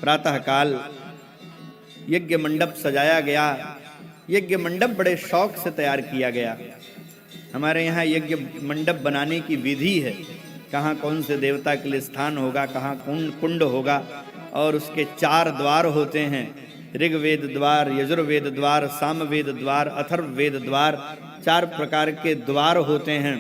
प्रातः काल यज्ञ मंडप सजाया गया। यज्ञ मंडप बड़े शौक से तैयार किया गया। हमारे यहाँ यज्ञ मंडप बनाने की विधि है, कहाँ कौन से देवता के लिए स्थान होगा, कहाँ कुंड होगा, और उसके 4 द्वार होते हैं, ऋग्वेद द्वार, यजुर्वेद द्वार, सामवेद द्वार, अथर्ववेद द्वार, 4 प्रकार के द्वार होते हैं।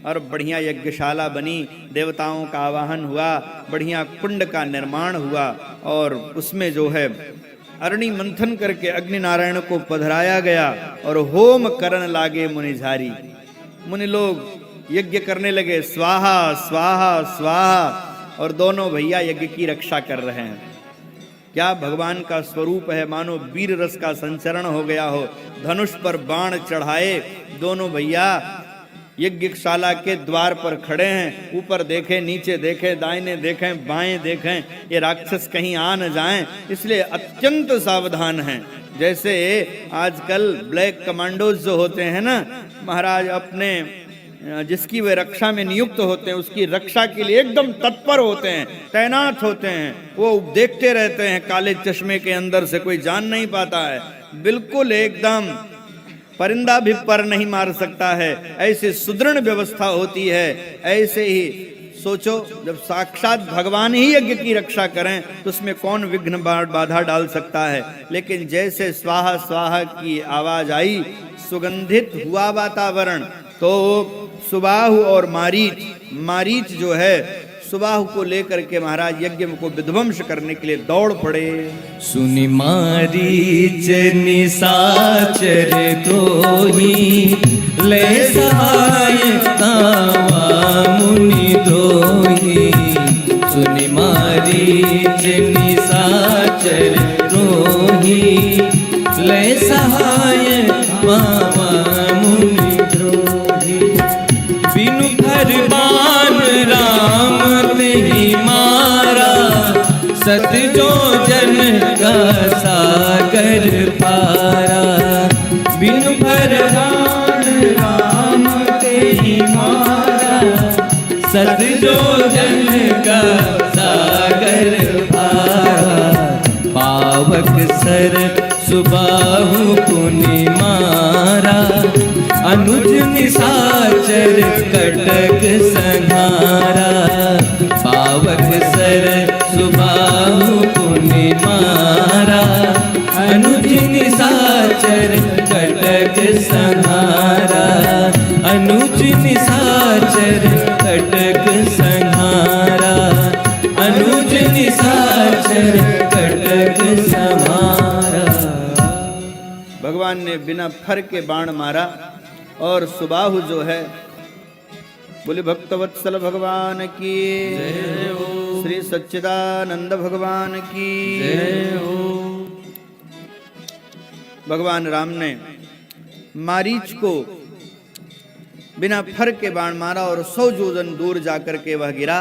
और बढ़िया यज्ञशाला बनी, देवताओं का आवाहन हुआ, बढ़िया कुंड का निर्माण हुआ, और उसमें जो है अरणि मंथन करके अग्नि नारायण को पधराया गया और होम करन लागे मुनिझारी। मुनि लोग यज्ञ करने लगे, स्वाहा स्वाहा स्वाहा, और दोनों भैया यज्ञ की रक्षा कर रहे हैं। क्या भगवान का स्वरूप है, मानो वीर रस का संचरण हो गया हो। धनुष पर बाण चढ़ाए दोनों भैया यज्ञशाला के द्वार पर खड़े हैं। ऊपर देखें, नीचे देखें, दाहिने देखें, बाएं देखें, ये राक्षस कहीं आ न जाएं, इसलिए अत्यंत सावधान हैं। जैसे आजकल ब्लैक कमांडोज जो होते हैं ना, महाराज अपने जिसकी वे रक्षा में नियुक्त होते हैं उसकी रक्षा के लिए एकदम तत्पर होते हैं, तैनात होते हैं। वो देखते रहते हैं, काले चश्मे के अंदर से कोई जान नहीं पाता है, बिल्कुल एकदम परिंदा भी पर नहीं मार सकता है, ऐसी सुदृढ़ व्यवस्था होती है। ऐसे ही सोचो, जब साक्षात भगवान ही यज्ञ की रक्षा करें तो उसमें कौन विघ्न बाधा डाल सकता है। लेकिन जैसे स्वाहा स्वाहा की आवाज आई, सुगंधित हुआ वातावरण, तो सुबाहु और मारीच जो है सुबाहु को लेकर के महाराज यज्ञ को विध्वंस करने के लिए दौड़ पड़े। सुनि मारीच निशाचर द्रोही, ले सहाय तावा मुनि द्रोही। सुनि मारीच निशाचर द्रोही, ले सहाय तावा मुनि द्रोही। बिनु फरमान राम नहीं मारा, सत जो जन का सागर पारा। बिनु फरमान राम नहीं मारा, सत जो जन का सागर पारा। पावक सर सुबाहु पुनि मारा, अनुज निशाचर कटक संहारा। पावक सर सुबाहु पुनि मारा, अनुज निशाचर कटक संहारा। अनुज निशाचर कटक संहारा, अनुज निशाचर कटक संहारा। भगवान ने बिना फर के बाण मारा और सुबाहु जो है, बोले भक्तवत्सल भगवान की जय हो, श्री सच्चिदानंद भगवान की जय हो। भगवान राम ने मारीच को बिना फर के बाण मारा और 100 योजन दूर जाकर के वह गिरा।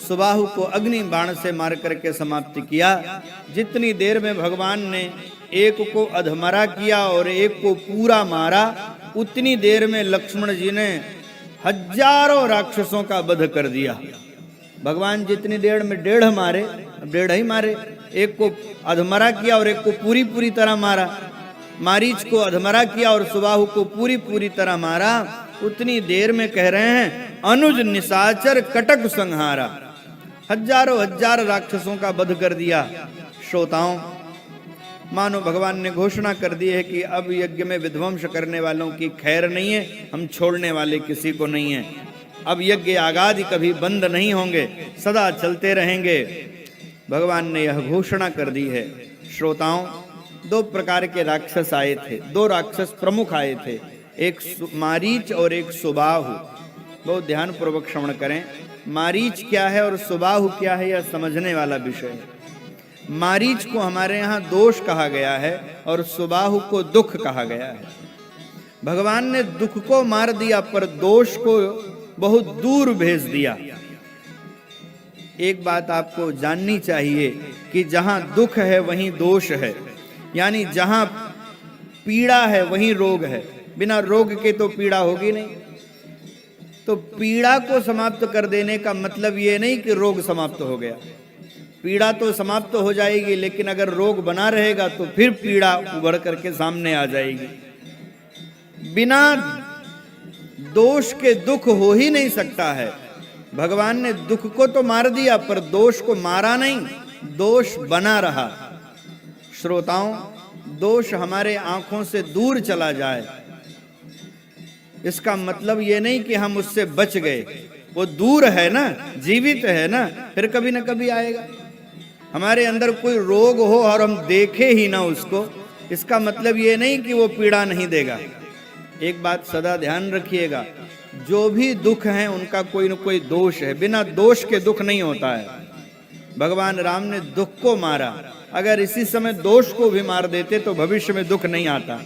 सुबाहु को अग्नि बाण से मार करके समाप्त किया। जितनी देर में भगवान ने एक को अधमरा किया और एक को पूरा मारा, उतनी देर में लक्ष्मण जी ने हजारों राक्षसों का वध कर दिया। भगवान जितनी देर में 1.5 मारे, 1.5 ही मारे, एक को अधमरा किया और एक को पूरी तरह मारा। मारीच को अधमरा किया और सुबाहु को पूरी तरह मारा। उतनी देर में कह रहे हैं अनुज निशाचर कटक संहारा, हजारों राक्षसों का वध कर दिया। श्रोताओं, मानो भगवान ने घोषणा कर दी है कि अब यज्ञ में विध्वंस करने वालों की खैर नहीं है, हम छोड़ने वाले किसी को नहीं है। अब यज्ञ आगादि कभी बंद नहीं होंगे, सदा चलते रहेंगे। भगवान ने यह घोषणा कर दी है। श्रोताओं, 2 प्रकार के राक्षस आए थे, 2 राक्षस प्रमुख आए थे, एक मारीच और एक सुबाहु। बहुत ध्यान पूर्वक श्रवण करें। मारीच क्या है और सुबाहु क्या है, यह समझने वाला विषय है। मारीच को हमारे यहाँ दोष कहा गया है और सुबाहु को दुख कहा गया है। भगवान ने दुख को मार दिया पर दोष को बहुत दूर भेज दिया। एक बात आपको जाननी चाहिए कि जहां दुख है वहीं दोष है, यानी जहां पीड़ा है वहीं रोग है। बिना रोग के तो पीड़ा होगी नहीं। तो पीड़ा को समाप्त कर देने का मतलब ये नहीं कि रोग समाप्त हो गया। पीड़ा तो समाप्त हो जाएगी, लेकिन अगर रोग बना रहेगा तो फिर पीड़ा उभर करके सामने आ जाएगी। बिना दोष के दुख हो ही नहीं सकता है। भगवान ने दुख को तो मार दिया पर दोष को मारा नहीं, दोष बना रहा। श्रोताओं, दोष हमारे आंखों से दूर चला जाए, इसका मतलब ये नहीं कि हम उससे बच गए। वो दूर है ना, जीवित है ना, फिर कभी ना कभी आएगा। हमारे अंदर कोई रोग हो और हम देखे ही ना उसको, इसका मतलब ये नहीं कि वो पीड़ा नहीं देगा। एक बात सदा ध्यान रखिएगा, जो भी दुख है उनका कोई न कोई दोष है, बिना दोष के दुख नहीं होता है। भगवान राम ने दुख को मारा, अगर इसी समय दोष को भी मार देते तो भविष्य में दुख नहीं आता,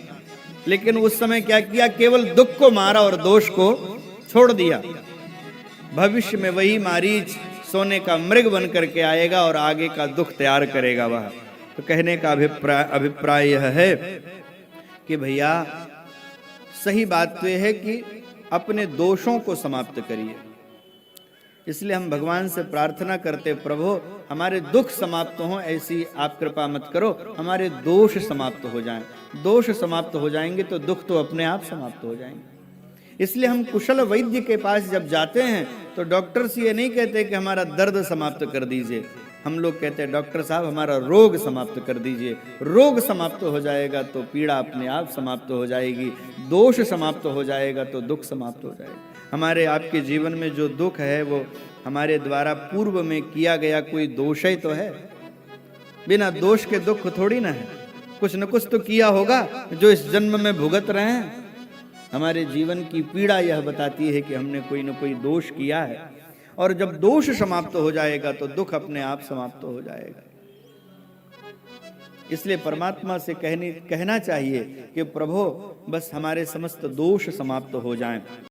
लेकिन उस समय क्या किया, केवल दुख को मारा और दोष को छोड़ दिया। भविष्य में वही मारीच सोने का मृग बन करके आएगा और आगे का दुख तैयार करेगा वह। तो कहने का अभिप्राय यह है कि भैया सही बात तो यह है कि अपने दोषों को समाप्त करिए। इसलिए हम भगवान से प्रार्थना करते, प्रभु हमारे दुख समाप्त हों, ऐसी आप कृपा मत करो, हमारे दोष समाप्त हो जाएं। दोष समाप्त हो जाएंगे तो दुख तो अपने आप समाप्त हो जाएंगे। इसलिए हम कुशल वैद्य के पास जब जाते हैं तो डॉक्टर्स ये नहीं कहते कि हमारा दर्द समाप्त कर दीजिए, हम लोग कहते हैं डॉक्टर साहब हमारा रोग समाप्त कर दीजिए। रोग समाप्त हो जाएगा तो पीड़ा अपने आप समाप्त हो जाएगी, दोष समाप्त हो जाएगा तो दुख समाप्त हो जाएगा। हमारे आपके जीवन में जो दुख है वो हमारे द्वारा पूर्व में किया गया कोई दोष ही तो है। बिना दोष के दुख थोड़ी ना है, कुछ न कुछ तो किया होगा जो इस जन्म में भुगत रहे हैं। हमारे जीवन की पीड़ा यह बताती है कि हमने कोई न कोई दोष किया है, और जब दोष समाप्त हो जाएगा तो दुख अपने आप समाप्त हो जाएगा। इसलिए परमात्मा से कहना चाहिए कि प्रभु बस हमारे समस्त दोष समाप्त हो जाएं।